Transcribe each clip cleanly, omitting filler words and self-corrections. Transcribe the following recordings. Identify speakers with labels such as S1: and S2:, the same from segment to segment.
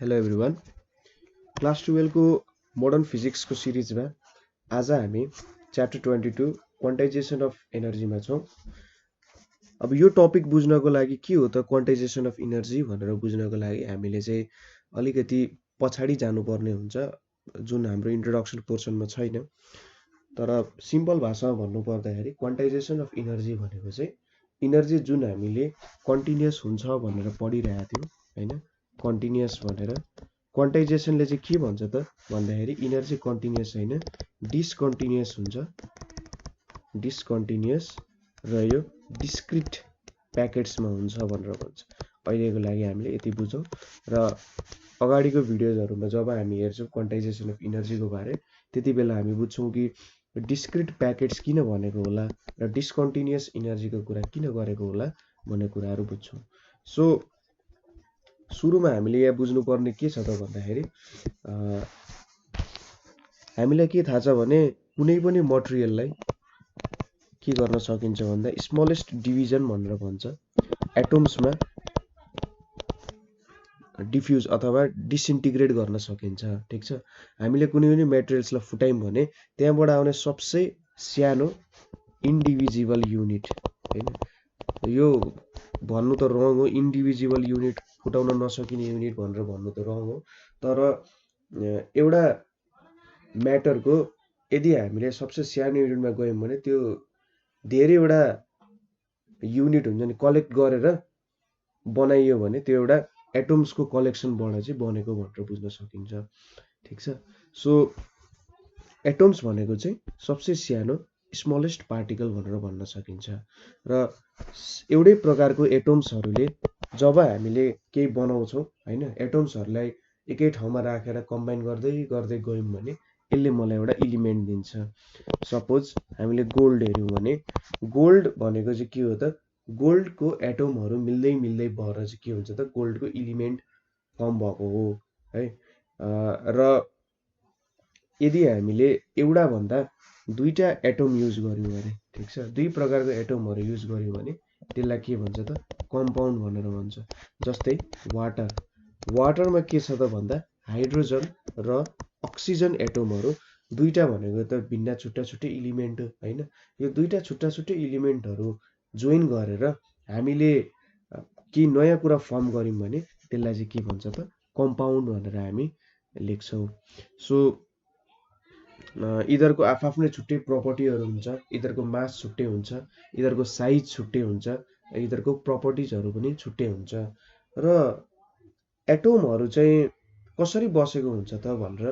S1: Hello everyone class 12 को modern physics को सिरिजमा आज हामी च्याप्टर 22 क्वान्टाइजेसन अफ एनर्जीमा छौं। अब यो टपिक बुझ्नको लागि के हो त क्वान्टाइजेसन अफ एनर्जी भनेर बुझ्नको लागि हामीले चाहिँ अलिकति पछाडी जानुपर्ने हुन्छ जुन हाम्रो इन्ट्रोडक्सन पोर्सनमा छैन। तर सिम्पल भाषामा भन्नु पर्दाखेरि क्वान्टाइजेसन अफ एनर्जी भनेको चाहिँ एनर्जी जुन हामीले कन्टिन्युअस हुन्छ भनेर पढिरहेका थियौं हैन। कन्टिन्युअस भनेर क्वान्टाइजेसनले चाहिँ के भन्छ त भन्दाखेरि एनर्जी कन्टिन्युअस हैन डिसकन्टिन्युअस हुन्छ। डिसकन्टिन्युअस र यो डिस्क्रिट प्याकेट्समा हुन्छ भनेर भन्छ। अहिलेको लागि हामीले यति बुझौं र अगाडिको भिडियोजहरुमा जब हामी हेर्छौं क्वान्टाइजेसन अफ एनर्जीको बारे त्यति बेला हामी बुझ्छौं कि डिस्क्रिट प्याकेट्स किन भनेको होला र डिसकन्टिन्युअस एनर्जीको कुरा किन गरेको होला भन्ने कुराहरु बुझ्छौं। सो सुरुमा हामीले यहाँ बुझ्नुपर्ने के छ त भन्दाखेरि हामीलाई के थाहा छ भने कुनै पनि मटेरियललाई के गर्न सकिन्छ भन्दा स्मलेस्ट डिभिजन भनेर भन्छ एटम्समा डिफ्युज अथवा डिसइन्टिग्रेट गर्न सकिन्छ। ठीक छ, हामीले कुनै पनि मटेरियल्सलाई फुटायौं भने त्यहाँबाट आउने सबसे सानो इन्डिभिजिबल युनिट हैन, यो भन्नु त रङ हो। इन्डिभिजिबल युनिट फुटाउन नसकिने युनिट भनेर भन्नु त रङ हो। तर एउटा म्याटरको यदि हामीले सबसे सानो युनिटमा गयौं भने त्यो धेरैवटा युनिट हुन्छ नि कलेक्ट गरेर बनाइयो भने त्यो एउटा एटम्सको कलेक्सनबाट चाहिँ बनेको भनेर बुझ्न सकिन्छ। ठीक छ, सो एटम्स भनेको चाहिँ सबसे सानो स्मलेस्ट पार्टिकल भनेर भन्न सकिन्छ र एउटै प्रकारको एटम्सहरुले जब हामीले केही बनाउँछौं हैन, एटम्सहरुलाई एकै ठाउँमा राखेर कम्बाइन गर्दै गर्दै गयौं भने यसले मलाई एउटा एलिमेन्ट दिन्छ। सपोज हामीले गोल्ड हेर्यौं भने गोल्ड भनेको चाहिँ के हो त गोल्डको एटमहरु मिल्दै मिल्दै भएर चाहिँ के हुन्छ त गोल्डको एलिमेन्ट फर्म भएको हो है। र यदि हामीले एउटा भन्दा दुईटा एटम युज गर्यौं भने ठीक छ, दुई प्रकारको एटमहरु युज गर्यौं भने त्यसलाई के भन्छ त कम्पाउन्ड भनेर भन्छ। जस्तै वाटर, वाटरमा के छ त भन्दा हाइड्रोजन र अक्सिजन एटमहरु दुईटा भनेको त भिन्न छुट्टा छुट्टै एलिमेन्ट हो हैन। यो दुईटा छुट्टा छुट्टै एलिमेन्टहरु जोइन गरेर हामीले के नयाँ कुरा फर्म गर्यौं भने त्यसलाई चाहिँ के भन्छ त कम्पाउन्ड भनेर हामी लेख्छौं। सो यिनीहरुको आफ्नै छुट्टै प्रपर्टीहरु हुन्छ, यिनीहरुको मास छुट्टै हुन्छ, यिनीहरुको साइज छुट्टै हुन्छ, यिनीहरुको प्रपर्टीजहरु पनि छुट्टै हुन्छ। र एटमहरु चाहिँ कसरी बसेको हुन्छ त भनेर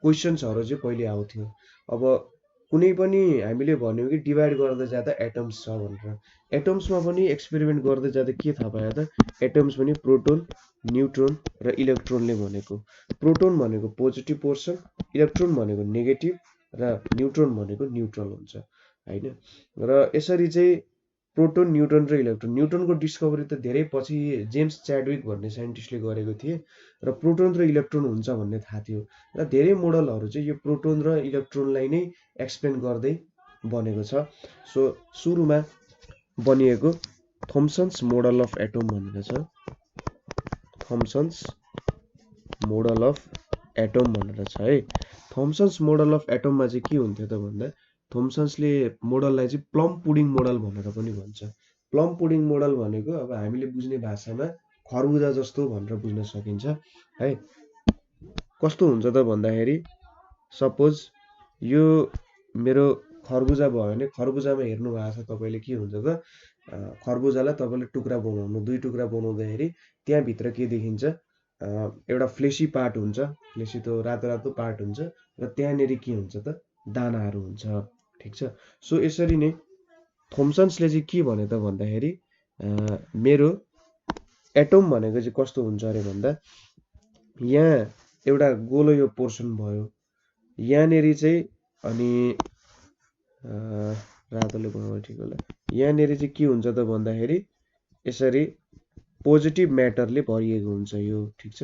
S1: क्वेशन्सहरु चाहिँ पहिले आउँथ्यो। अब कुनै पनि हामीले भन्यौं कि डिभाइड गर्दै जाँदा एटम्स छ भनेर, एटम्समा पनि एक्सपेरिमेन्ट गर्दै जाँदा के थाहा पायो त एटम्स पनि प्रोटोन, न्यूट्रोन र इलेक्ट्रोनले बनेको। प्रोटोन भनेको पोजिटिभ पोर्सन, इलेक्ट्रोन भनेको नेगेटिभ र न्यूट्रोन भनेको न्यूट्रल हुन्छ हैन। र यसरी चाहिँ प्रोटोन, न्यूट्रोन र इलेक्ट्रोन, न्यूट्रोनको डिस्कभरी त धेरै पछि जेम्स च्याडविक भन्ने साइन्टिस्टले गरेको थिए र प्रोटोन र इलेक्ट्रोन हुन्छ भन्ने थाहा थियो। र धेरै मोडलहरु चाहिँ यो प्रोटोन र इलेक्ट्रोनलाई नै एक्सप्लेन गर्दै बनेको छ। सो सुरुमा बनिएको थम्सन्स मोडल अफ एटम भनेको छ, थम्सन्स मोडल अफ एटम भनेर छ है। थम्सन्स मोडल अफ एटममा चाहिँ के हुन्थ्यो त भन्दा थम्सन्सले मोडललाई चाहिँ प्लम पुडिङ मोडल भनेर पनि भन्छ। प्लम पुडिङ मोडल भनेको अब हामीले बुझ्ने भाषामा खरबुजा जस्तो भनेर बुझ्न सकिन्छ है। कस्तो हुन्छ त भन्दाखेरि सपोज यो मेरो खरबुजा भयो भने खरबुजामा हेर्नु भएको छ तपाईले के हुन्छ त खरबुजालाई तपाईले टुक्रा बनाउनु, दुई टुक्रा बनाउँदाखेरि त्यहाँ भित्र के देखिन्छ एउटा फ्लेशी पार्ट हुन्छ, फ्लेशी त रातो रातो पार्ट हुन्छ र त्यहाँनेरि के हुन्छ त दानाहरु हुन्छ। ठीक छ, सो यसरी नै थम्सन्सले चाहिँ के भने त भन्दाखेरि मेरो एटम भनेको चाहिँ कस्तो हुन्छ अरे भन्दा यहाँ एउटा गोलो यो पोर्सन भयो, यहाँनेरि चाहिँ अनि रातोले बनाउनु ठिक होला, यहाँनेरि चाहिँ के हुन्छ त भन्दाखेरि यसरी पोजिटिभ म्याटरले भरिएको हुन्छ यो। ठीक छ,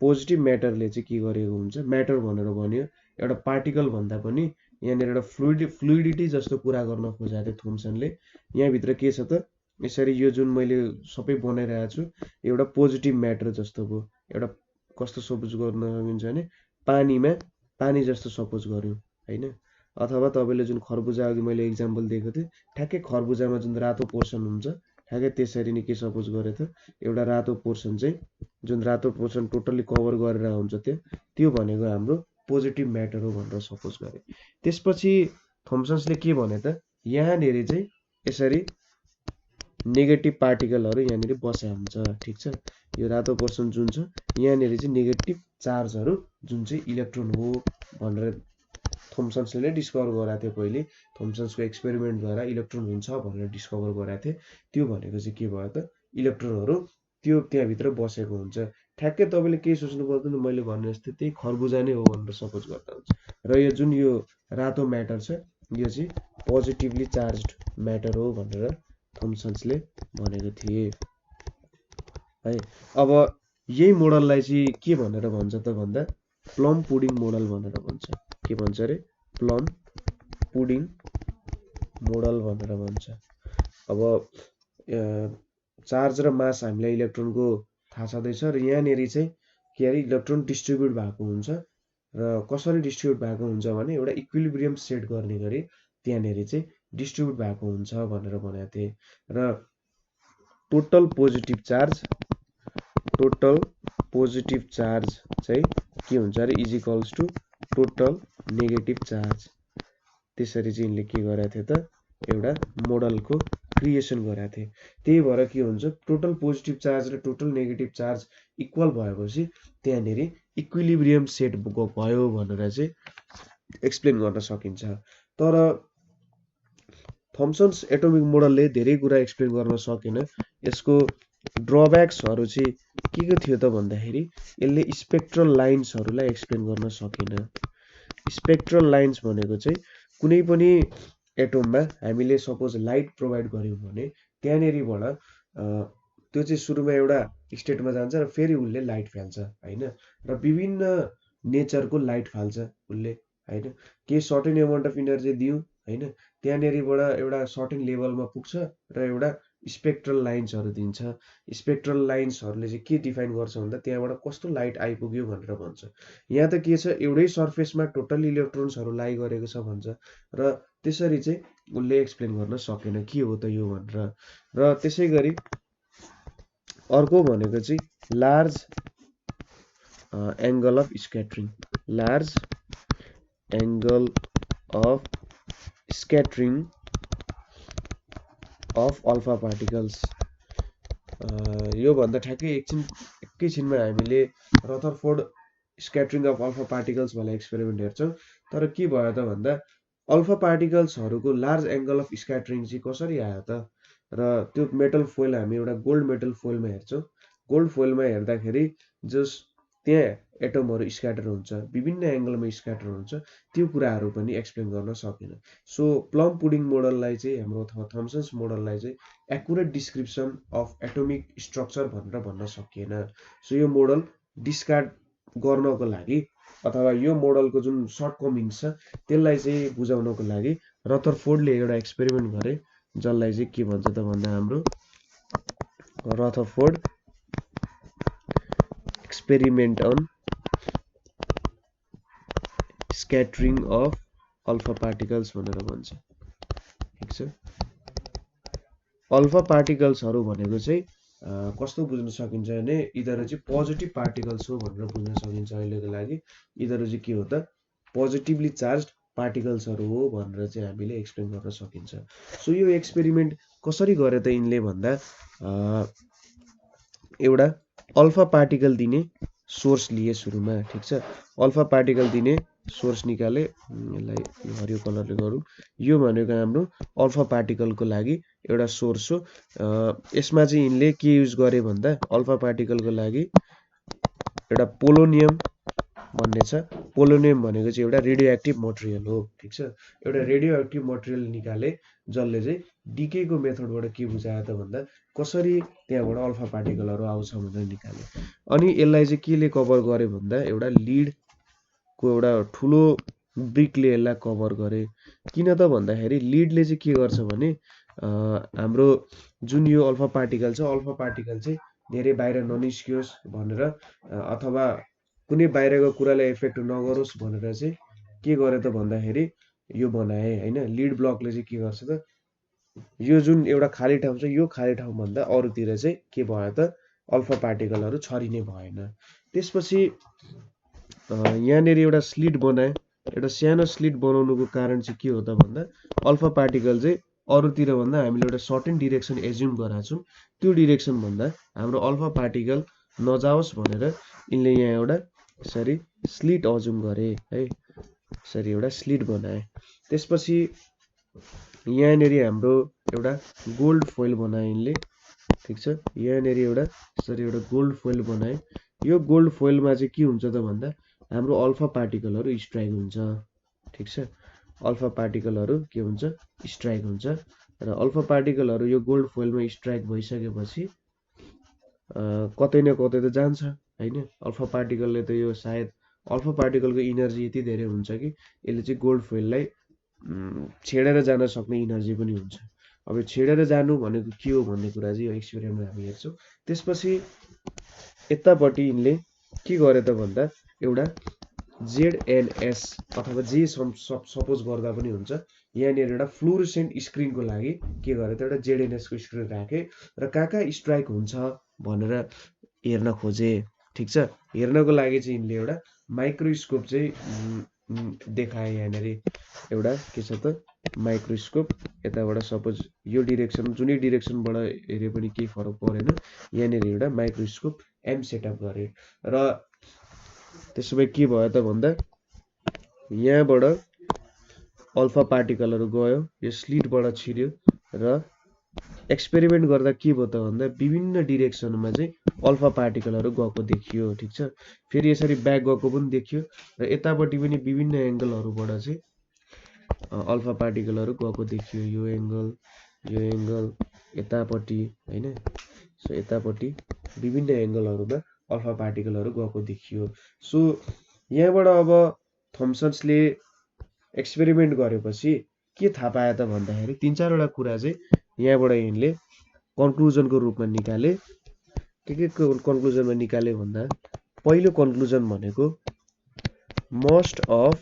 S1: पोजिटिभ म्याटरले चाहिँ के गरेको हुन्छ, म्याटर भनेर भन्यो एउटा पार्टिकल भन्दा पनि यहाँनेर एउटा फ्लुइडिटी जस्तो कुरा गर्न खोजेको थियो थम्सनले। यहाँ भित्र के छ त यसरी यो जुन मैले सबै बनाइरहेको छु एउटा पोजिटिभ म्याटर जस्तो भयो एउटा कस्तो सपोज गर्न सकिन्छ भने पानी जस्तो सपोज गर्यो हैन। अथवा तपाईले जुन खरबुजा अघि मैले एक्जाम्पल दिएको थिएँ, ठ्याक्कै खरबुजामा जुन रातो पोर्सन हुन्छ ठ्याक्कै त्यसरी नै के सपोज गरे त, एउटा रातो पोर्सन चाहिँ जुन रातो पोर्सन टोटल्ली कभर गरेर हुन्छ त्यो भनेको हाम्रो पोजिटिभ म्याटर हो भनेर सपोज गरे। त्यसपछि थम्सन्सले के भने त, यहाँनिर चाहिँ यसरी नेगेटिभ पार्टिकलहरू यहाँनिर बसेको हुन्छ, ठिक छ। यो रातो पोर्सन जुन छ यहाँनिर चाहिँ नेगेटिभ चार्जहरू जुन चाहिँ इलेक्ट्रोन हो भनेर थम्सन्सले नै डिस्कभर गराएको थियो पहिले। थम्सन्सको एक्सपेरिमेन्टद्वारा इलेक्ट्रोन हुन्छ भनेर डिस्कभर गराएको थियो। त्यो भनेको चाहिँ के भयो त, इलेक्ट्रोनहरू त्यो त्यहाँभित्र बसेको हुन्छ। ठ्याक्कै तपाईँले केही सोच्नु पर्दैन, मैले भने जस्तै त्यही खरबुजा नै हो भनेर सपोज गर्दा हुन्छ। र यो जुन यो रातो म्याटर छ यो चाहिँ पोजिटिभली चार्ज्ड म्याटर हो भनेर थम्सन्सले भनेको थिए है। अब यही मोडललाई चाहिँ के भनेर भन्छ त भन्दा प्लम पुडिङ मोडल भनेर भन्छ। के भन्छ अरे, प्लम पुडिङ मोडल भनेर भन्छ। अब चार्ज र मास हामीलाई इलेक्ट्रोनको थाहा छँदैछ र यहाँनिर चाहिँ के अरे इलेक्ट्रोन डिस्ट्रिब्युट भएको हुन्छ र कसरी डिस्ट्रिब्युट भएको हुन्छ भने एउटा इक्विलिब्रियम सेट गर्ने गरी त्यहाँनिर चाहिँ डिस्ट्रिब्युट भएको हुन्छ भनेर भनेको थिए। र टोटल पोजिटिभ चार्ज चाहिँ के हुन्छ अरे is equals to total negative charge. त्यसरी चाहिँ यिनले के गराएको थियो त, एउटा मोडलको क्रिएसन गराएको थिए। त्यही भएर के हुन्छ, टोटल पोजिटिभ चार्ज र टोटल नेगेटिभ चार्ज इक्वल भएपछि त्यहाँनिर इक्विलिब्रियम सेट भयो भनेर चाहिँ एक्सप्लेन गर्न सकिन्छ। तर थम्सन्स एटोमिक मोडलले धेरै कुरा एक्सप्लेन गर्न सकेन। यसको ड्रब्याक्सहरू चाहिँ के थियो त भन्दाखेरि यसले स्पेक्ट्रल लाइन्सहरूलाई एक्सप्लेन गर्न सकेन। स्पेक्ट्रल लाइन्स भनेको चाहिँ कुनै पनि एटोममा हामीले सपोज लाइट प्रोभाइड गर्यौँ भने त्यहाँनिरबाट त्यो चाहिँ सुरुमा एउटा स्टेटमा जान्छ र फेरि उसले लाइट फाल्छ हैन। र विभिन्न नेचरको लाइट फाल्छ उसले हैन। केही सर्टेन एमाउन्ट अफ इनर्जी दियौँ हैन, त्यहाँनिरबाट एउटा सर्टेन लेभलमा पुग्छ र एउटा स्पेक्ट्रल लाइन्सहरू दिन्छ। स्पेक्ट्रल लाइन्सहरूले चाहिँ के डिफाइन गर्छ भन्दा त्यहाँबाट कस्तो लाइट आइपुग्यो भनेर भन्छ। यहाँ त के छ, एउटै सर्फेसमा टोटल इलेक्ट्रोन्सहरू लाई गरेको छ भन्छ र त्यसरी चाहिँ उसले एक्सप्लेन गर्न सकेन के हो त यो भनेर। र त्यसै गरी अर्को भनेको चाहिँ large angle of scattering. Large angle of scattering of alpha particles. यो भन्दा ठ्याक्कै एकैछिनमा हामीले Rutherford scattering of alpha particles भन्ने एक्सपेरिमेन्ट हेर्छौँ। तर के भयो त भन्दा अल्फा पार्टिकल्सहरूको लार्ज एङ्गल अफ स्क्याटरिङ चाहिँ कसरी आयो त, र त्यो मेटल फोइल हामी एउटा गोल्ड मेटल फोइलमा हेर्छौँ। गोल्ड फोइलमा हेर्दाखेरि जस त्यहाँ एटमहरू स्क्याटर हुन्छ, विभिन्न एङ्गलमा स्क्याटर हुन्छ, त्यो कुराहरू पनि एक्सप्लेन गर्न सकेन। सो प्लम पुडिङ मोडललाई चाहिँ हाम्रो अथवा थम्सन्स मोडललाई चाहिँ accurate description of atomic structure भनेर भन्न सकिएन। सो यो मोडल डिस्कार्ड गर्नको लागि अथवा यो मोडलको जुन सर्टकमिङ्स छ त्यसलाई चाहिँ बुझाउनको लागि रदरफोर्डले एउटा एक्सपेरिमेन्ट गरे, जसलाई चाहिँ के भन्छ त भन्दा हाम्रो Rutherford experiment on scattering of alpha particles भनेर भन्छ, ठिक छ। अल्फा पार्टिकल्सहरू भनेको चाहिँ कस्तो बुझ्न सकिन्छ भने यिनीहरू चाहिँ पोजिटिभ पार्टिकल्स हो भनेर बुझ्न सकिन्छ अहिलेको लागि। यिनीहरू चाहिँ के हो त, पोजिटिभली चार्ज पार्टिकल्सहरू हो भनेर चाहिँ हामीले एक्सप्लेन गर्न सकिन्छ। सो यो एक्सपेरिमेन्ट कसरी गरे त यिनले भन्दा एउटा अल्फा पार्टिकल दिने सोर्स लिए सुरुमा, ठिक छ। अल्फा पार्टिकल दिने सोर्स निकाले, यसलाई हरियो कलरले गरौँ। यो भनेको हाम्रो अल्फा पार्टिकलको लागि एउटा सोर्स हो। यसमा चाहिँ यिनले के युज गरे भन्दा अल्फा पार्टिकलको लागि एउटा पोलोनियम भन्ने छ। पोलोनियम भनेको चाहिँ एउटा रेडियो एक्टिभ मटेरियल हो, ठिक छ। एउटा रेडियो एक्टिभ मटेरियल निकाले जसले चाहिँ डिकेको मेथडबाट के बुझायो त भन्दा कसरी त्यहाँबाट अल्फा पार्टिकलहरू आउँछ भनेर निकाले। अनि यसलाई चाहिँ केले कभर गरे भन्दा एउटा लिडको एउटा ठुलो ब्रिकले यसलाई कभर गरे। किन त भन्दाखेरि लिडले चाहिँ के गर्छ भने हाम्रो जुन यो अल्फा पार्टिकल छ, अल्फा पार्टिकल चाहिँ धेरै बाहिर ननिस्कियोस् भनेर अथवा कुनै बाहिरको कुरालाई इफेक्ट नगरोस् भनेर चाहिँ के गरे त भन्दाखेरि यो बनाए होइन। लिड ब्लकले चाहिँ के गर्छ त यो जुन एउटा खाली ठाउँ छ यो खाली ठाउँभन्दा अरूतिर चाहिँ के भयो त अल्फा पार्टिकलहरू छरिने भएन। त्यसपछि यहाँनिर एउटा स्लिट बनाए। एउटा सानो स्लिट बनाउनुको कारण चाहिँ के हो त भन्दा अल्फा पार्टिकल चाहिँ अरूतिर भन्दा हामीले एउटा सर्टेन डिरेक्सन एज्युम गराएको छौँ, त्यो डिरेक्सन भन्दा हाम्रो अल्फा पार्टिकल नजाओस् भनेर यिनले यहाँ एउटा यसरी स्लिट अज्युम गरे है, यसरी एउटा स्लिट बनाए। त्यसपछि यहाँनिर हाम्रो एउटा गोल्ड फोइल बनाए यिनले, ठिक छ। यहाँनिर एउटा यसरी एउटा गोल्ड फोइल बनाए। यो गोल्ड फोइलमा चाहिँ के हुन्छ त भन्दा हाम्रो अल्फा पार्टिकलहरू स्ट्राइक हुन्छ, ठिक छ। अल्फा पार्टिकलहरू के हुन्छ स्ट्राइक हुन्छ र अल्फा पार्टिकलहरू यो गोल्ड फोइलमा स्ट्राइक भइसकेपछि कतै न कतै त जान्छ होइन। अल्फा पार्टिकलले त यो सायद अल्फा पार्टिकलको इनर्जी यति धेरै हुन्छ कि यसले चाहिँ गोल्ड फोइललाई छेडेर जान सक्ने इनर्जी पनि हुन्छ। अब छेडेर जानु भनेको के हो भन्ने कुरा चाहिँ यो एक्सपेरिमेन्टमा हामी हेर्छौँ। त्यसपछि यतापट्टि यिनले के गरे त भन्दा एउटा जेडएनएस अथवा जे सपोज गर्दा पनि हुन्छ, यहाँनिर एउटा फ्लुरोसेन्ट स्क्रिनको लागि के गरे त एउटा जेडएनएसको स्क्रिन राखे र कहाँ स्ट्राइक हुन्छ भनेर हेर्न खोजे, ठिक छ। हेर्नको लागि चाहिँ यिनले एउटा माइक्रोस्कोप चाहिँ देखाए। यहाँनिर एउटा के छ त माइक्रोस्कोप, यताबाट सपोज यो डिरेक्सन जुनै डिरेक्सनबाट हेरे पनि केही फरक परेन। यहाँनिर एउटा माइक्रोस्कोप एम सेटअप गरे र त्यसो भए के भयो त भन्दा यहाँबाट अल्फा पार्टिकलहरू गयो, यो स्लिटबाट छिर्यो र एक्सपेरिमेन्ट गर्दा के भयो त भन्दा विभिन्न डिरेक्सनमा चाहिँ अल्फा पार्टिकलहरू गएको देखियो, ठिक छ। फेरि यसरी ब्याक गएको पनि देखियो र यतापट्टि पनि विभिन्न एङ्गलहरूबाट चाहिँ अल्फा पार्टिकलहरू गएको देखियो। यो एङ्गल यतापट्टि होइन। सो यतापट्टि विभिन्न एङ्गलहरूमा अल्फा पार्टिकलहरू गएको देखियो। सो यहाँबाट अब थम्सन्सले एक्सपेरिमेन्ट गरेपछि के थाहा पाए त भन्दाखेरि 3-4वटा कुरा चाहिँ यहाँबाट यिनले कन्क्लुजनको रूपमा निकाले। के कन्क्लुजनमा निकाले भन्दा पहिलो कन्क्लुजन भनेको most of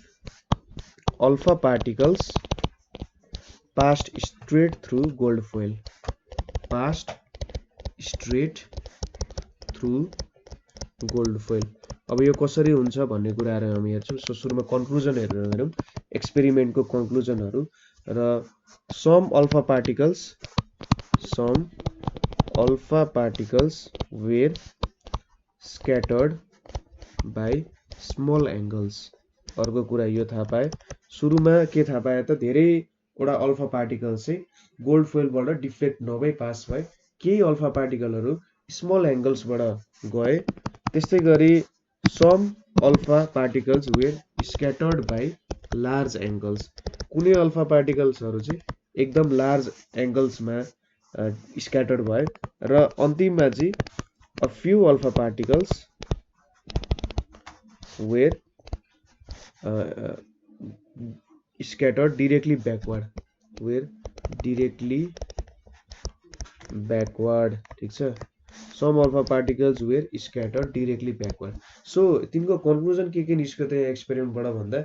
S1: alpha particles past straight through gold foil, past straight through gold foil. अब यो कसरी हुन्छ भन्ने कुराहरू हामी हेर्छौँ। सो सुरुमा कन्क्लुजनहरू हेरौँ, एक्सपेरिमेन्टको कन्क्लुजनहरू र some alpha particles were scattered by small angles. अर्को कुरा यो थाहा पाए, सुरुमा के थाहा पाए त धेरैवटा अल्फा पार्टिकल चाहिँ गोल्ड फोइलबाट डिफ्लेक्ट नभई पास भए, केही अल्फा पार्टिकलहरू स्मल एङ्गल्सबाट गए। त्यस्तै गरी some alpha particles were scattered by large angles. कुनै अल्फा पार्टिकल्सहरू चाहिँ एकदम लार्ज एङ्गल्समा स्क्याटर्ड भए र अन्तिममा चाहिँ a few alpha particles were scattered directly backward, where directly backward, ठिक छ। some alpha particles were scattered directly backward। So तिनको कन्क्लुजन के निस्क्यो त एक्सपेरिमेन्टबाट भन्दा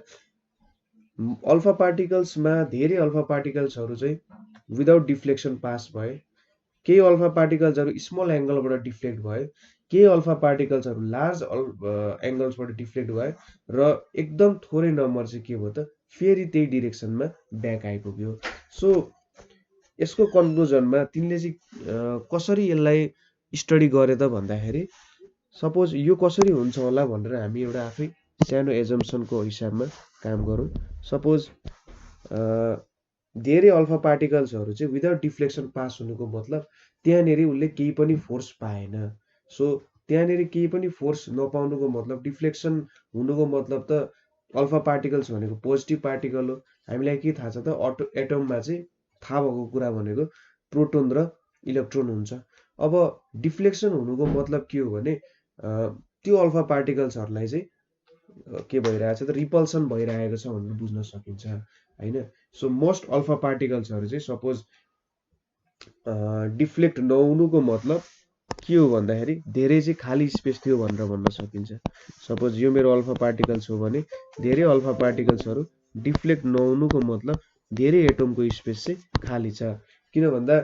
S1: अल्फा पार्टिकल्समा धेरै अल्फा पार्टिकल्सहरू चाहिँ विदाउट डिफ्लेक्सन पास भए, केही अल्फा पार्टिकल्सहरू स्मल एङ्गलबाट डिफ्लेक्ट भए, केही अल्फा पार्टिकल्सहरू लार्ज एङ्गल्सबाट डिफ्लेक्ट भए र एकदम थोरै नम्बर चाहिँ के भयो त फेरि त्यही डिरेक्सनमा ब्याक आइपुग्यो। सो यसको कन्क्लुजनमा तिनले चाहिँ कसरी यसलाई स्टडी गरे त भन्दाखेरि सपोज यो कसरी हुन्छ होला भनेर हामी एउटा आफै सानो एजम्सनको हिसाबमा काम गरौँ। सपोज धेरै अल्फा पार्टिकल्सहरू चाहिँ विदाउट डिफ्लेक्सन पास हुनुको मतलब त्यहाँनिर उसले केही पनि फोर्स पाएन। सो त्यहाँनिर केही पनि फोर्स नपाउनुको मतलब डिफ्लेक्सन हुनुको मतलब त अल्फा पार्टिकल्स भनेको पोजिटिभ पार्टिकल हो। हामीलाई के थाहा छ त एटममा चाहिँ थाहा भएको कुरा भनेको प्रोटोन र इलेक्ट्रोन हुन्छ। अब डिफ्लेक्सन हुनुको मतलब के हो भने त्यो अल्फा पार्टिकल्सहरूलाई चाहिँ के भइरहेछ त रिपल्सन भइरहेको छ भनेर बुझ्न सकिन्छ होइन। सो मोस्ट अल्फा पार्टिकल्सहरू चाहिँ सपोज डिफ्लेक्ट नहुनुको मतलब के हो भन्दाखेरि धेरै चाहिँ खाली स्पेस थियो भनेर भन्न सकिन्छ। सपोज यो मेरो अल्फा पार्टिकल्स हो भने धेरै अल्फा पार्टिकल्सहरू डिफ्लेक्ट नहुनुको मतलब धेरै एटमको स्पेस चाहिँ खाली छ। किन भन्दा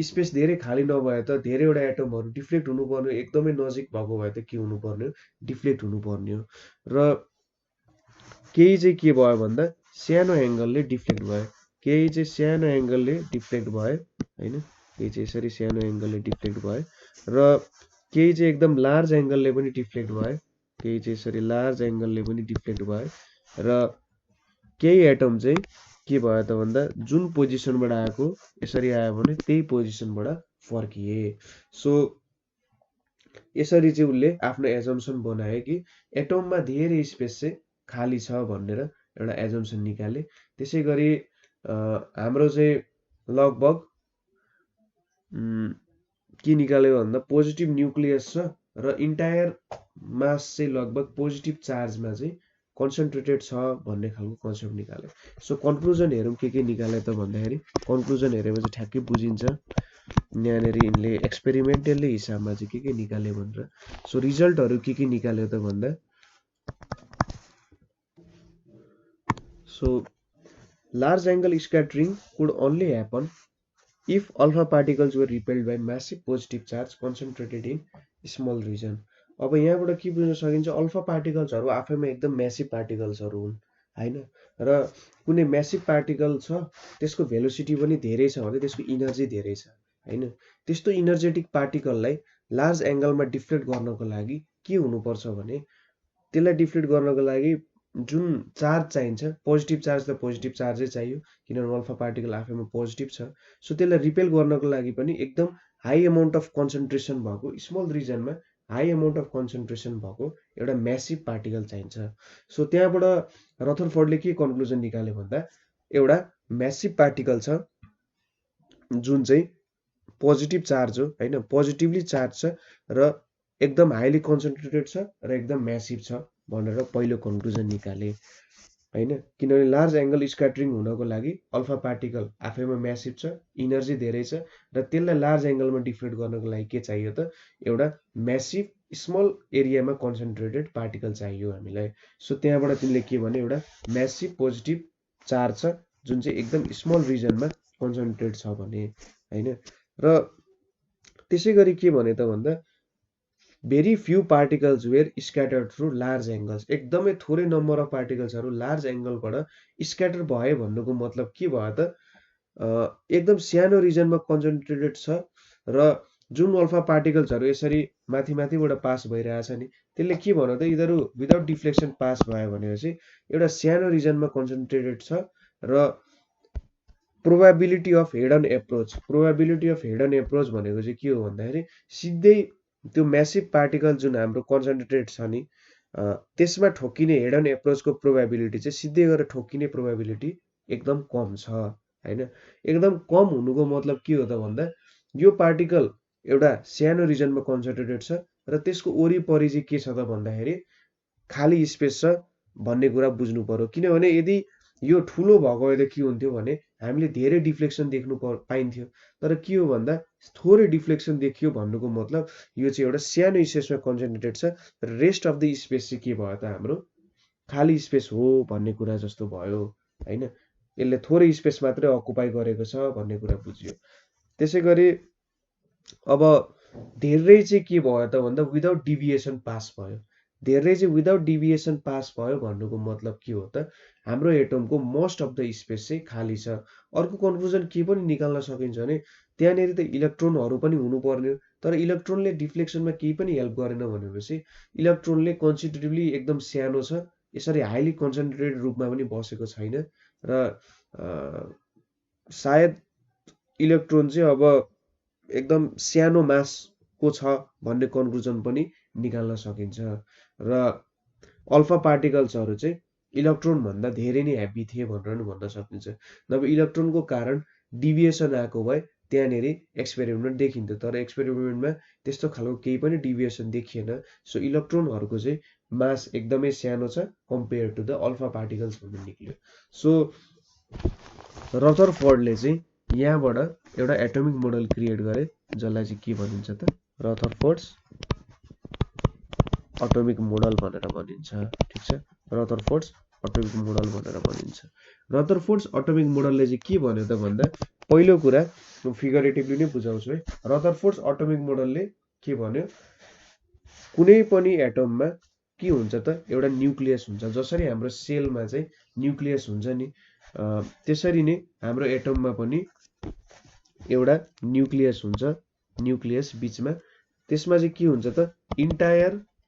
S1: स्पेस धेरै खाली नभए त धेरैवटा एटमहरू डिफ्लेक्ट हुनुपर्ने, एकदमै नजिक भएको भए त के हुनुपर्ने हो, डिफ्लेक्ट हुनुपर्ने हो। र केही चाहिँ के भयो भन्दा सानो एङ्गलले डिफ्लेक्ट भयो, केही चाहिँ सानो एङ्गलले डिफ्लेक्ट भयो होइन, केही चाहिँ यसरी सानो एङ्गलले डिफ्लेक्ट भयो र केही चाहिँ एकदम लार्ज एङ्गलले पनि डिफ्लेक्ट भयो, केही चाहिँ यसरी लार्ज एङ्गलले पनि डिफ्लेक्ट भयो र केही एटम चाहिँ के भयो त भन्दा जुन पोजिसनबाट आएको यसरी आयो भने त्यही पोजिसनबाट फर्किए। सो यसरी चाहिँ उसले आफ्नो एजम्सन बनायो कि एटममा धेरै स्पेस चाहिँ खाली छ भनेर एउटा एजम्सन निकाले। त्यसै गरी हाम्रो चाहिँ लगभग के निकाल्यो भन्दा पोजिटिभ न्युक्लियस छ र इन्टायर मास चाहिँ लगभग पोजिटिभ चार्जमा चाहिँ कन्सन्ट्रेटेड छ भन्ने खालको कन्सेप्ट निकाल्यो। सो कन्क्लुजन हेरौँ के निकाल्यो त भन्दाखेरि कन्क्लुजन हेरेपछि ठ्याक्कै बुझिन्छ यहाँनिर यिनले एक्सपेरिमेन्टल्ली हिसाबमा चाहिँ के निकाल्यो भनेर। सो रिजल्टहरू के निकाल्यो त भन्दा so large angle scattering could only happen if alpha particles were repelled by massive positive charge concentrated in small region। अब यहाँबाट के बुझ्न सकिन्छ, अल्फा पार्टिकल्सहरू आफैमा एकदम म्यासिभ पार्टिकल्सहरू हुन् हैन, र कुनै म्यासिभ पार्टिकल छ त्यसको भेलोसिटी पनि धेरै छ भने त्यसको इनर्जी धेरै छ हैन। त्यस्तो इनर्जेटिक पार्टिकललाई लार्ज एङ्गलमा डिफ्लेक्ट गर्नको लागि के हुनुपर्छ भने त्यसलाई डिफ्लेक्ट गर्नको लागि जुन चार्ज चाहिन्छ, पोजिटिभ चार्ज त पोजिटिभ चार्जै चाहियो किनभने अल्फा पार्टिकल आफैमा पोजिटिभ छ। सो त्यसलाई रिपेल गर्नको लागि पनि एकदम हाई अमाउन्ट अफ कन्सन्ट्रेसन भएको, स्मल रिजनमा हाई अमाउन्ट अफ कन्सन्ट्रेसन भएको एउटा म्यासिभ पार्टिकल चाहिन्छ। सो त्यहाँबाट रदरफोर्डले के कन्क्लुजन निकाल्यो भन्दा एउटा म्यासिभ पार्टिकल छ जुन चाहिँ पोजिटिभ चार्ज हो हैन, पोजिटिभली चार्ज छ र एकदम हाइली कन्सन्ट्रेटेड छ र एकदम म्यासिभ छ भनेर पहिलो कन्क्लुजन निकाले हैन। किनभने लार्ज एङ्गल स्क्याटरिङ हुनको लागि अल्फा पार्टिकल आफैमा म्यासिभ छ, इनर्जी धेरै छ र त्यसलाई लार्ज एङ्गलमा डिफ्लेक्ट गर्नको लागि के चाहियो त एउटा म्यासिभ स्मल एरियामा कन्सन्ट्रेटेड पार्टिकल चाहियो हामीलाई। सो त्यहाँबाट तिमीले के भने एउटा म्यासिभ पोजिटिभ चार्ज छ जुन चाहिँ एकदम स्मल रिजनमा कन्सन्ट्रेट छ भने हैन। र त्यसै गरी के भने त भन्दा very few particles were scattered through large angles, एकदमै थोरै नम्बर अफ पार्टिकल्सहरू लार्ज एङ्गलबाट स्क्याटर भयो भन्नुको मतलब के भयो त एकदम सानो रिजनमा कन्सन्ट्रेटेड छ र जुन अल्फा पार्टिकल्सहरू यसरी माथिबाट पास भइरहेछ नि त्यसले के भन्यो त यिनीहरू विदाउट डिफ्लेक्सन पास भयो भनेपछि एउटा सानो रिजनमा कन्सन्ट्रेटेड छ र probability of head on approach, probability of head on approach भनेको चाहिँ के हो भन्दाखेरि सिधै त्यो म्यासिभ पार्टिकल जुन हाम्रो कन्सन्ट्रेटेड छ नि त्यसमा ठोकिने हेड अन एप्रोचको प्रोबेबिलिटी चाहिँ सिधै गएर ठोकिने प्रोबेबिलिटी एकदम कम छ हैन। एकदम कम हुनुको मतलब के हो त भन्दा यो पार्टिकल एउटा सानो रिजनमा कन्सन्ट्रेटेड छ र त्यसको वरिपरि चाहिँ के छ त भन्दाखेरि खाली स्पेस छ भन्ने कुरा बुझ्नु पर्यो। किनभने यदि यो ठुलो भएको भए त के हुन्थ्यो भने हामीले धेरै डिफ्लेक्सन देख्नु पाइन्थ्यो, तर के हो भन्दा थोरै डिफ्लेक्सन देखियो भन्नुको मतलब यो चाहिँ एउटा सानो स्पेसमा कन्सन्ट्रेटेड छ र रेस्ट अफ द स्पेस चाहिँ के भयो त हाम्रो खाली स्पेस हो भन्ने कुरा जस्तो भयो हैन। यसले थोरै स्पेस मात्रै अकुपाई गरेको छ भन्ने कुरा बुझियो। त्यसै गरी अब धेरै चाहिँ के भयो त भन्दा विदाउट डिभिएसन पास भयो, धेरै चाहिँ विदाउट डिभिएसन पास भयो भन्नुको मतलब के हो त हाम्रो एटमको मोस्ट अफ द स्पेस चाहिँ खाली छ। अर्को कन्क्लुजन के पनि निकाल्न सकिन्छ भने त्यहाँनिर त इलेक्ट्रोनहरू पनि हुनुपर्ने हो, तर इलेक्ट्रोनले डिफ्लेक्सनमा केही पनि हेल्प गरेन भनेपछि इलेक्ट्रोनले कन्सिडरेबली एकदम सानो छ, यसरी हाइली कन्सन्ट्रेटेड रूपमा पनि बसेको छैन र सायद इलेक्ट्रोन चाहिँ अब एकदम सानो मासको छ भन्ने कन्क्लुजन पनि निकाल्न सकिन्छ र अल्फा पार्टिकल्सहरू चाहिँ इलेक्ट्रोन भन्दा धेरै नै हेभी थिए भनेर पनि भन्न सकिन्छ। नभए इलेक्ट्रोनको कारण डिभिएसन आएको भए त्यहाँनिर एक्सपेरिमेन्ट देखिन्थ्यो, तर एक्सपेरिमेन्टमा त्यस्तो खालको केही पनि डिभिएसन देखिएन। सो इलेक्ट्रोनहरूको चाहिँ मास एकदमै सानो छ compare to the alpha particles भन्ने निक्ल्यो। सो रदरफोर्डले चाहिँ यहाँबाट एउटा एटोमिक मोडल क्रिएट गरे जसलाई चाहिँ के भनिन्छ त रदरफोर्ड्स एटोमिक मोडल भनेर भनिन्छ। ठीक छ, रदरफोर्ड्स एटोमिक मोडल भनेर भनिन्छ। रदरफोर्ड्स एटोमिक मोडलले चाहिँ के भन्यो त भन्दा, पहिलो कुरा म फिगरेटिभली नै बुझाउँछु है। रदरफोर्ड्स एटोमिक मोडलले के भन्यो, कुनै पनि एटममा के हुन्छ त एउटा न्युक्लियस हुन्छ। जसरी हाम्रो सेलमा चाहिँ न्युक्लियस हुन्छ नि, त्यसरी नै हाम्रो एटममा पनि एउटा न्युक्लियस हुन्छ। न्युक्लियस बीचमा, त्यसमा चाहिँ के हुन्छ त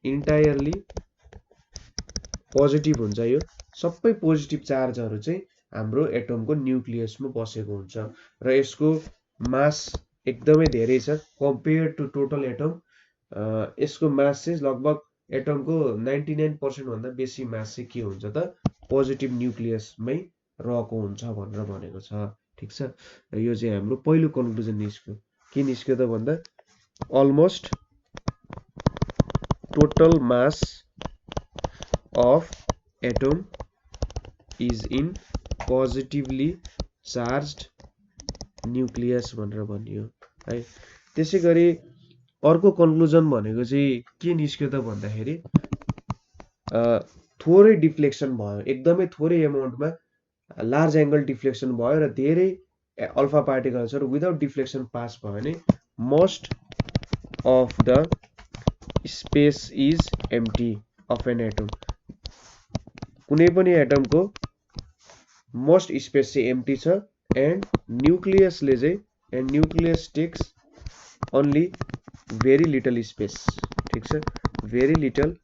S1: इन्टायरली पोजिटिभ हुन्छ। यो सबै पोजिटिभ चार्जहरू चाहिँ हाम्रो एटमको न्युक्लियसमा बसेको हुन्छ र यसको मास एकदमै धेरै छ कम्पेयर टु टोटल एटम। यसको मास चाहिँ लगभग एटमको 99% भन्दा बेसी मास चाहिँ के हुन्छ त पोजिटिभ न्युक्लियसमै रहेको हुन्छ भनेर भनेको छ। ठीक छ, र यो चाहिँ हाम्रो पहिलो कन्क्लुजन निस्क्यो। के निस्क्यो त भन्दा, almost total mass of atom is in positively charged nucleus भनेर भनियो है। त्यसै गरी अर्को कन्क्लुजन भनेको चाहिँ के निस्क्यो त भन्दाखेरि, थोरै डिफ्लेक्सन भयो, एकदमै थोरै एमाउन्टमा लार्ज एङ्गल डिफ्लेक्सन भयो र धेरै अल्फा पार्टिकल्सहरू विदाउट डिफ्लेक्सन पास भयो भने most of the space is empty of an atom. कुनै पनि एटमको मोस्ट स्पेस चाहिँ एम्प्टी छ and nucleus takes only very little space. ठीक छ, very little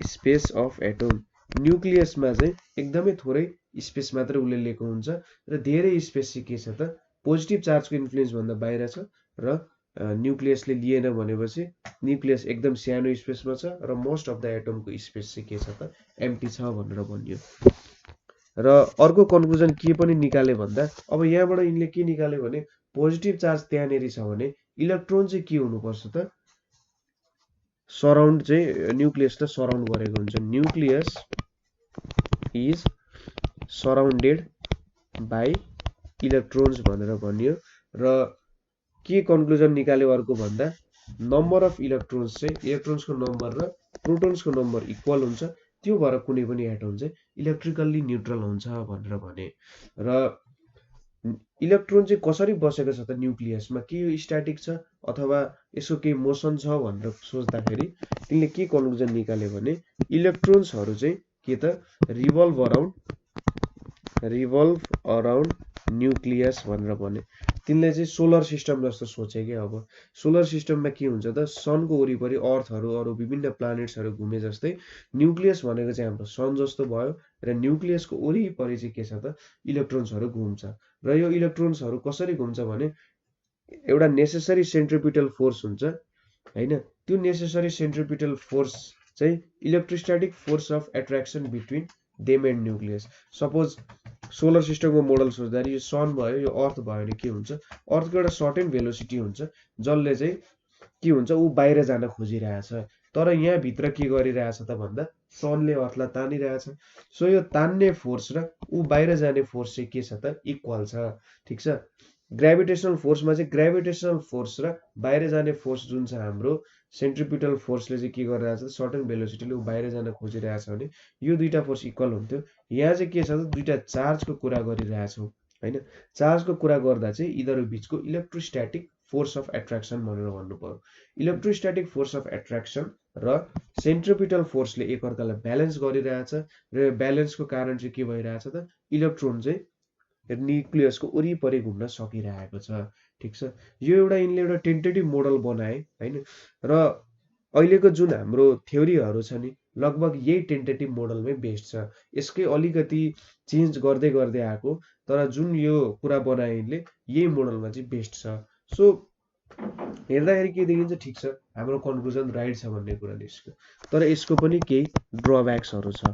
S1: space of atom. न्युक्लियसमा चाहिँ एकदमै थोरै स्पेस मात्र उसले लिएको हुन्छ र धेरै स्पेस चाहिँ के छ त पोजिटिभ चार्जको इन्फ्लुएन्स भन्दा बाहिर छ र न्युक्लियसले लिएन भनेपछि न्युक्लियस एकदम सानो स्पेसमा छ र मोस्ट अफ द एटमको स्पेस चाहिँ के छ त एम्प्टी छ भनेर भनियो। र अर्को कन्क्लुजन के पनि निकाले भन्दा, अब यहाँबाट यिनले के निकाल्यो भने पोजिटिभ चार्ज त्यहाँनेरि छ भने इलेक्ट्रोन चाहिँ के हुनुपर्छ त सराउन्ड चाहिँ न्युक्लियसलाई सराउन्ड गरेको हुन्छ। Nucleus is surrounded by electrons भनेर भनियो। र के कन्क्लुजन निकाल्यो अर्को भन्दा, नम्बर अफ इलेक्ट्रोन्स चाहिँ इलेक्ट्रोन्सको नम्बर र प्रोटोन्सको नम्बर इक्वल हुन्छ, त्यो भएर कुनै पनि एटम चाहिँ इलेक्ट्रिकल्ली न्युट्रल हुन्छ भनेर भने। र इलेक्ट्रोन चाहिँ कसरी बसेको छ त न्युक्लियसमा, के यो स्ट्याटिक छ अथवा यसको केही मोसन छ भनेर सोच्दाखेरि तिनले के कन्क्लुजन निकाल्यो भने इलेक्ट्रोन्सहरू चाहिँ के त रिभल्भ अराउन्ड न्युक्लियस भनेर भने। तिनले चाहिँ सोलर सिस्टम जस्तो सोचे क्या। अब सोलर सिस्टममा के हुन्छ त सनको वरिपरि अर्थहरू अरू विभिन्न प्लानेट्सहरू घुमे जस्तै न्युक्लियस भनेको चाहिँ हाम्रो सन जस्तो भयो र न्युक्लियसको वरिपरि चाहिँ के छ त इलेक्ट्रोन्सहरू घुम्छ। र यो इलेक्ट्रोन्सहरू कसरी घुम्छ भने एउटा नेसेसरी सेन्ट्रिपिटल फोर्स हुन्छ हैन, त्यो नेसेसरी सेन्ट्रिपिटल फोर्स चाहिँ electrostatic force of attraction between them and nucleus. Suppose solar सिस्टमको मोडल सोच्दाखेरि यो सन भयो, यो अर्थ भयो भने के हुन्छ, अर्थको एउटा सर्टेन भेलोसिटी हुन्छ जसले चाहिँ के हुन्छ ऊ बाहिर जान खोजिरहेछ, तर यहाँ भित्र के गरिरहेछ त भन्दा सनले अर्थलाई तानिरहेछ। सो यो तान्ने फोर्स र ऊ बाहिर जाने फोर्स चाहिँ के छ त इक्वल छ। ठीक छ, ग्रेभिटेसनल फोर्समा चाहिँ ग्रेभिटेसनल फोर्स र बाहिर जाने फोर्स जुन छ हाम्रो सेन्ट्रिपिटल फोर्सले चाहिँ के गरिरहेछ त सर्टेन भेलोसिटीले ऊ बाहिर जान खोजिरहेछ भने यो दुईटा फोर्स इक्वल हुन्थ्यो। यहाँ चाहिँ के छ त दुईटा चार्जको कुरा गरिरहेछौँ हैन। चार्जको कुरा गर्दा चाहिँ यिनीहरू बीचको इलेक्ट्रोस्ट्याटिक फोर्स अफ एट्र्याक्सन भनेर भन्नु पर्यो। इलेक्ट्रोस्ट्याटिक फोर्स अफ एट्र्याक्सन र सेन्ट्रिपिटल फोर्सले एकअर्कालाई ब्यालेन्स गरिरहेछ र ब्यालेन्सको कारण चाहिँ के भइरहेछ त इलेक्ट्रोन चाहिँ न्युक्लियसको वरिपरि घुम्न सकिरहेको छ। ठीक छ, यो एउटा यिनले एउटा टेन्टेटिभ मोडल बनाए हैन। र अहिलेको जुन हाम्रो थ्योरीहरू छ नि लगभग यही टेन्टेटिभ मोडलमै बेस्ड छ। यसकै अलिकति चेन्ज गर्दै गर्दै आएको, तर जुन यो कुरा बनाए यिनले यही मोडलमा चाहिँ बेस्ड छ। सो हेर्दाखेरि के देखिन्छ, ठिक छ हाम्रो कन्क्लुजन राइट छ भन्ने कुरा निस्क्यो, तर यसको पनि केही ड्रब्याक्सहरू छ।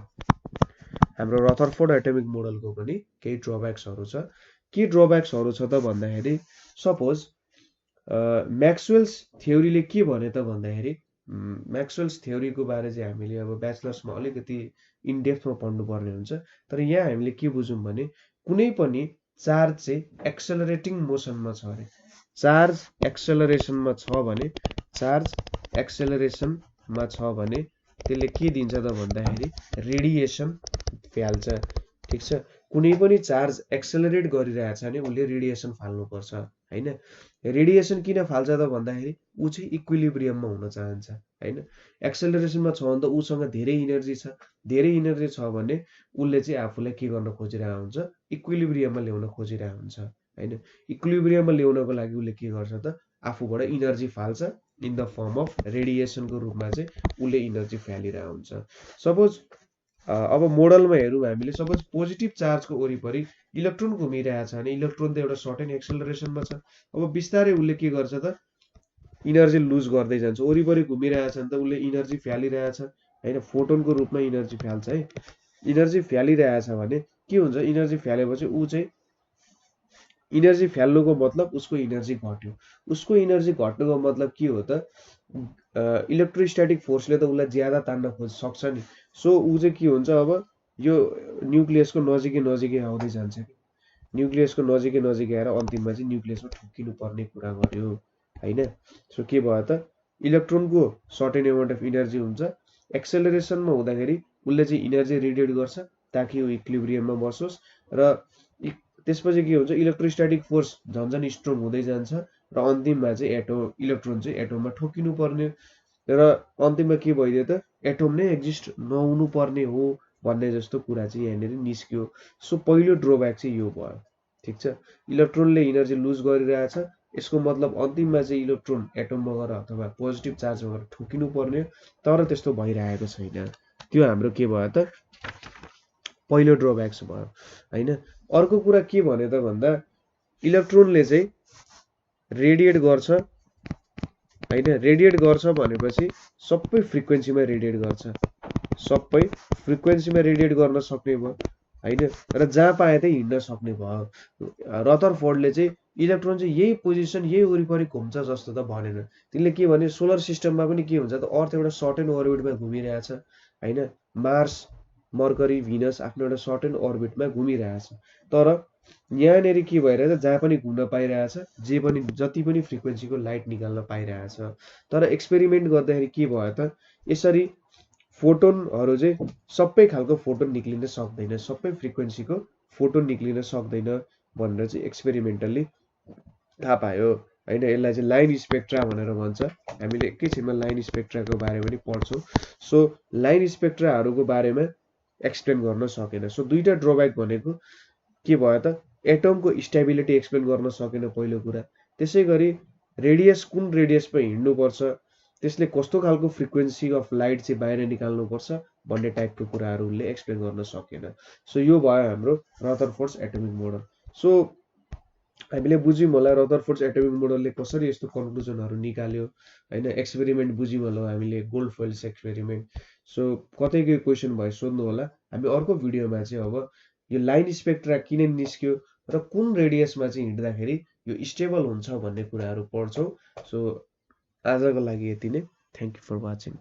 S1: हाम्रो रदरफोर्ड एटोमिक मोडलको पनि केही ड्रब्याक्सहरू छ। के ड्रब्याक्सहरू छ त भन्दाखेरि सपोज म्याक्सवेल्स थ्योरीले के भने त भन्दाखेरि म्याक्सवेल्स थ्योरीको बारे चाहिँ हामीले अब ब्याचलर्समा अलिकति इनडेप्थमा पढ्नुपर्ने हुन्छ, तर यहाँ हामीले के बुझौँ भने कुनै पनि चार्ज चाहिँ एक्सेलरेटिङ मोसनमा छ अरे, चार्ज एक्सेलरेसनमा छ भने चार्ज एक्सेलरेसनमा छ भने त्यसले के दिन्छ त भन्दाखेरि रेडिएसन फाल्छ। ठिक छ, कुनै पनि चार्ज एक्सेलरेट गरिरहेछ भने उसले रेडिएसन फाल्नुपर्छ हैन। रेडिएसन किन फाल्छ त भन्दाखेरि ऊ चाहिँ इक्विलिब्रियममा हुन चाहन्छ हैन। एक्सेलरेसनमा छ भने त उसँग धेरै इनर्जी छ, धेरै इनर्जी छ भने उसले चाहिँ आफूलाई के गर्न खोजिरहेको हुन्छ, इक्विलिब्रियममा ल्याउन खोजिरहेको हुन्छ हैन। इक्विलिब्रियममा ल्याउनको लागि उसले के गर्छ त आफूबाट इनर्जी फाल्छ इन द फर्म अफ रेडिएसनको रूपमा चाहिँ उसले इनर्जी फालिरहेको हुन्छ। सपोज अब मोडलमा हेरौँ हामीले, सपोज पोजिटिभ चार्जको वरिपरि इलेक्ट्रोन घुमिरहेछ भने इलेक्ट्रोन त एउटा सर्टेन एक्सेलरेसनमा छ। अब बिस्तारै उसले के गर्छ त इनर्जी लुज गर्दै जान्छ, वरिपरि घुमिरहेछ भने त उसले इनर्जी फालिरहेछ हैन, फोटोनको रूपमा इनर्जी फाल्छ है। इनर्जी फालिरहेछ भने के हुन्छ, इनर्जी फालेपछि ऊ चाहिँ इनर्जी फाल्नुको मतलब उसको इनर्जी घट्यो। उसको इनर्जी घट्नुको मतलब के हो त इलेक्ट्रोस्ट्याटिक फोर्सले त उसलाई ज्यादा तान्न सक्छ नि। सो ऊ चाहिँ के हुन्छ, अब यो न्युक्लियसको नजिकै नजिकै आउँदै जान्छ कि, न्युक्लियसको नजिकै नजिकै आएर अन्तिममा चाहिँ न्युक्लियसमा ठोकिनु पर्ने कुरा गर्यो हैन। सो के भयो त इलेक्ट्रोनको सर्टेन एमाउन्ट अफ इनर्जी हुन्छ, एक्सेलरेसनमा हुँदाखेरि उसले चाहिँ इनर्जी रेडिएट गर्छ ताकि ऊ इक्विलिब्रियममा बसोस्, र त्यसपछि के हुन्छ इलेक्ट्रोस्ट्याटिक फोर्स झन् स्ट्रङ हुँदै जान्छ र अन्तिममा चाहिँ इलेक्ट्रोन चाहिँ एटममा ठोकिनु पर्ने, र अन्तिममा के भइदियो त एटम नै एक्जिस्ट नहुनु पर्ने हो भन्ने जस्तो कुरा चाहिँ यहाँनिर निस्क्यो। सो पहिलो ड्रब्याक चाहिँ यो भयो। ठिक छ, इलेक्ट्रोनले इनर्जी लुज गरिरहेछ, यसको मतलब अन्तिममा चाहिँ इलेक्ट्रोन एटममा गएर अथवा पोजिटिभ चार्जमा गएर ठोकिनु पर्ने, तर त्यस्तो भइरहेको छैन। त्यो हाम्रो के भयो त पहिलो ड्रब्याक्स भयो हैन। अर्को कुरा के भने त भन्दा इलेक्ट्रोनले चाहिँ रेडिएट गर्छ हैन। रेडिएट गर्छ भनेपछि सबै फ्रिक्वेन्सीमा रेडिएट गर्छ, सबै फ्रिक्वेन्सीमा रेडिएट गर्न सक्ने भयो हैन, र जहाँ पाए त्यही हिँड्न सक्ने भयो। रदरफोर्डले चाहिँ इलेक्ट्रोन चाहिँ यही पोजिसन यही वरिपरि घुम्छ जस्तो त भनेन। तिनले के भने सोलर सिस्टममा पनि के हुन्छ त अर्थ एउटा सर्टेन अर्बिटमा घुमिरहेछ हैन, मार्स मर्करी भिनस आफ्नो एउटा सर्टेन अर्बिटमा घुमिरहेछ, तर यहाँनिर के भइरहेछ जहाँ पनि घुम्न पाइरहेछ, जे पनि जति पनि फ्रिक्वेन्सीको लाइट निकाल्न पाइरहेछ। तर एक्सपेरिमेन्ट गर्दाखेरि के भयो त यसरी फोटोनहरू चाहिँ सबै खालको फोटोन निक्लिन सक्दैन, सबै फ्रिक्वेन्सीको फोटोन निक्लिन सक्दैन भनेर चाहिँ एक्सपेरिमेन्टल्ली थाहा पायो हैन। यसलाई चाहिँ लाइन स्पेक्ट्रा भनेर भन्छ। हामीले एकैछिनमा लाइन स्पेक्ट्राको बारेमा पनि पढ्छौँ। सो लाइन स्पेक्ट्राहरूको बारेमा एक्सप्लेन गर्न सकेन। सो दुईटा ड्रब्याक भनेको के भयो त एटमको स्टेबिलिटी एक्सप्लेन गर्न सकेन पहिलो कुरा, त्यसै गरी रेडियस कुन रेडियसमा हिँड्नुपर्छ, त्यसले कस्तो खालको फ्रिक्वेन्सी अफ लाइट चाहिँ बाहिर निकाल्नुपर्छ भन्ने टाइपको कुराहरू उसले एक्सप्लेन गर्न सकेन। सो यो भयो हाम्रो रदरफोर्ड्स एटमिक मोडल। सो हामीले बुझ्यौँ होला रदरफोर्ड्स एटमिक मोडलले कसरी यस्तो कन्क्लुजनहरू निकाल्यो हैन। एक्सपेरिमेन्ट बुझ्यौँ होला हामीले, gold foils experiment. So कतैको question भयो सोध्नु होला। हामी अर्को भिडियोमा चाहिँ अब यो लाइन स्पेक्ट्रा किन निस्क्यो र कुन रेडियसमा चाहिँ हिँड्दाखेरि यो स्टेबल हुन्छ भन्ने कुराहरू पढ्छौँ। सो आजको लागि यति नै। Thank you for watching.